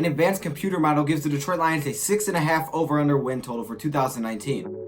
an advanced computer model gives the Detroit Lions a 6.5 over-under win total for 2019.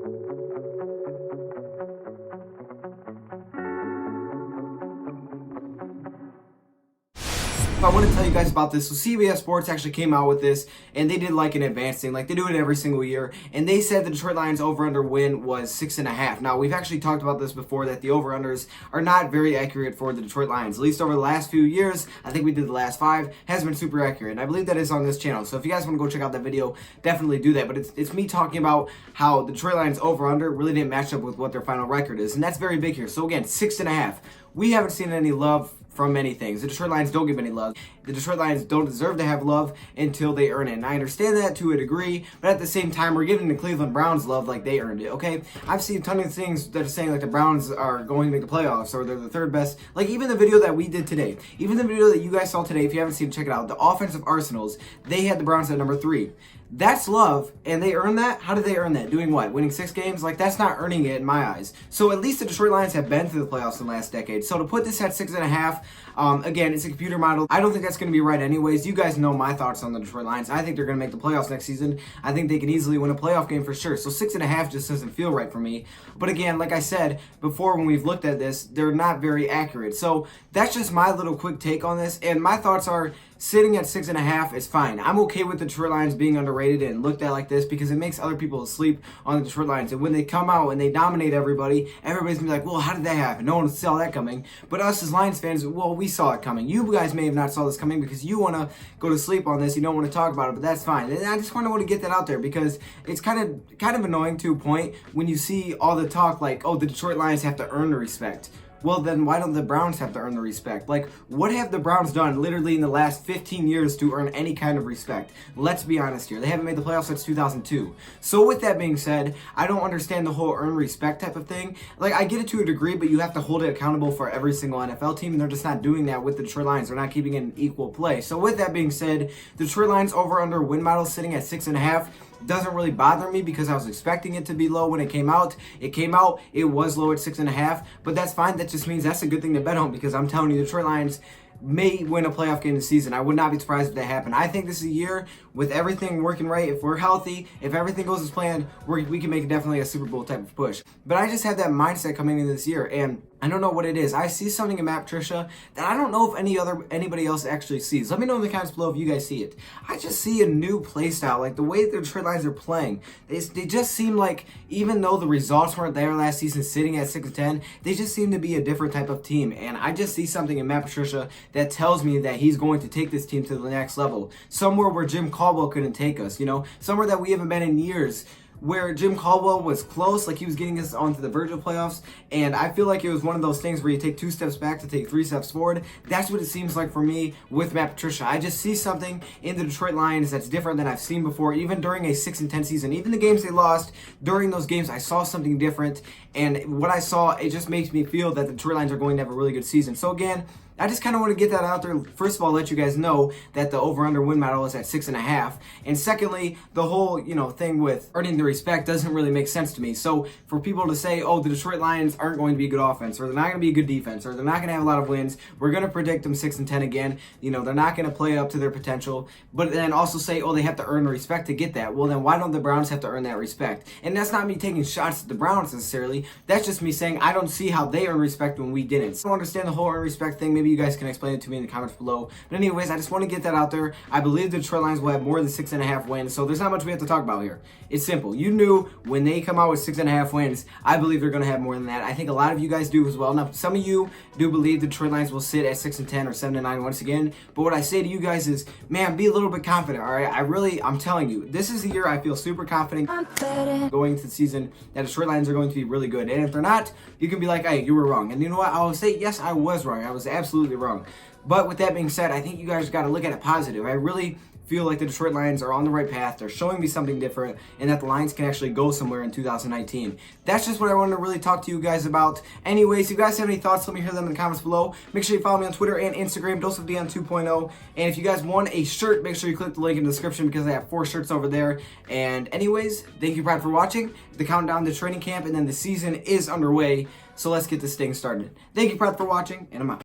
I want to tell you guys about this. So CBS Sports actually came out with this, and they did like an advanced thing. Like, they do it every single year, and they said the Detroit Lions over-under win was 6.5. Now, we've actually talked about this before, that the over-unders are not very accurate for the Detroit Lions. At least over the last few years, I think we did the last 5, has been super accurate, and I believe that is on this channel. So if you guys want to go check out that video, definitely do that. But it's me talking about how the Detroit Lions over-under really didn't match up with what their final record is, and that's very big here. So again, 6.5. We haven't seen any love from many things. The Detroit Lions don't give any love. The Detroit Lions don't deserve to have love until they earn it. And I understand that to a degree, but at the same time, we're giving the Cleveland Browns love like they earned it, okay? I've seen a ton of things that are saying like the Browns are going to make the playoffs or they're the third best. Like even the video that we did today, even the video that you guys saw today, if you haven't seen it, check it out. The offensive arsenals, they had the Browns at number 3. That's love, and they earned that? How did they earn that? Doing what? Winning 6 games? Like, that's not earning it in my eyes. So at least the Detroit Lions have been to the playoffs in the last decade. So to put this at 6.5, again, it's a computer model. I don't think that's going to be right anyways. You guys know my thoughts on the Detroit Lions. I think they're going to make the playoffs next season. I think they can easily win a playoff game for sure. So 6.5 just doesn't feel right for me. But again, like I said before when we've looked at this, they're not very accurate. So that's just my little quick take on this. And my thoughts are, sitting at 6.5 is fine. I'm okay with the Detroit Lions being underrated and looked at like this because it makes other people sleep on the Detroit Lions. And when they come out and they dominate everybody, everybody's gonna be like, well, how did that happen? No one saw that coming. But us as Lions fans, well, we saw it coming. You guys may have not saw this coming because you want to go to sleep on this. You don't want to talk about it, but that's fine. And I just want to get that out there because it's kind of annoying to a point when you see all the talk like, oh, the Detroit Lions have to earn the respect. Well, then why don't the Browns have to earn the respect? Like, what have the Browns done literally in the last 15 years to earn any kind of respect? Let's be honest here. They haven't made the playoffs since 2002. So with that being said, I don't understand the whole earn respect type of thing. Like, I get it to a degree, but you have to hold it accountable for every single NFL team, and they're just not doing that with the Detroit Lions. They're not keeping it in equal play. So with that being said, the Detroit Lions over-under win model sitting at 6.5 doesn't really bother me because I was expecting it to be low when it came out. It was low at 6.5, but that's fine. That just means that's a good thing to bet on because I'm telling you, the Detroit Lions may win a playoff game this season. I would not be surprised if that happened. I think this is a year with everything working right. If we're healthy, if everything goes as planned, we can make definitely a Super Bowl type of push. But I just have that mindset coming into this year, and I don't know what it is. I see something in Matt Patricia that I don't know if anybody else actually sees. Let me know in the comments below if you guys see it. I just see a new play style, like the way the Detroit Lions are playing. They just seem like, even though the results weren't there last season, sitting at 6-10, they just seem to be a different type of team. And I just see something in Matt Patricia that tells me that he's going to take this team to the next level. Somewhere where Jim Caldwell couldn't take us, you know? Somewhere that we haven't been in years. Where Jim Caldwell was close, like he was getting us onto the verge of playoffs, and I feel like it was one of those things where you take 2 steps back to take 3 steps forward. That's what it seems like for me with Matt Patricia. I just see something in the Detroit Lions that's different than I've seen before, even during a 6-10 season. Even the games they lost, during those games, I saw something different, and what I saw, it just makes me feel that the Detroit Lions are going to have a really good season. So again, I just kind of want to get that out there. First of all, let you guys know that the over-under win model is at 6.5. And secondly, the whole, thing with earning the respect doesn't really make sense to me. So for people to say, oh, the Detroit Lions aren't going to be a good offense, or they're not going to be a good defense, or they're not going to have a lot of wins, we're going to predict them 6-10 again. They're not going to play up to their potential. But then also say, oh, they have to earn the respect to get that. Well, then why don't the Browns have to earn that respect? And that's not me taking shots at the Browns necessarily. That's just me saying I don't see how they earn respect when we didn't. So I don't understand the whole earn respect thing. Maybe you guys can explain it to me in the comments below. But anyways, I just want to get that out there. I believe the Detroit Lions will have more than 6.5 wins, so there's not much we have to talk about here. It's simple. You knew when they come out with 6.5 wins, I believe they're going to have more than that. I think a lot of you guys do as well. Now, some of you do believe the Detroit Lions will sit at 6-10 or 7-9 once again, but what I say to you guys is, man, be a little bit confident, all right? I'm telling you, this is the year I feel super confident going into the season that the Detroit Lions are going to be really good. And if they're not, you can be like, hey, you were wrong. And you know what? I will say, yes, I was wrong. I was absolutely wrong. But with that being said, I think you guys got to look at it positive. I really feel like the Detroit Lions are on the right path. They're showing me something different, and that the Lions can actually go somewhere in 2019. That's just what I wanted to really talk to you guys about. Anyways, if you guys have any thoughts, let me hear them in the comments below. Make sure you follow me on Twitter and Instagram, DoseOfDion 2.0. And if you guys want a shirt, make sure you click the link in the description because I have 4 shirts over there. And anyways, thank you, Brad, for watching. The countdown to training camp, and then the season is underway. So let's get this thing started. Thank you, Brad, for watching, and I'm out.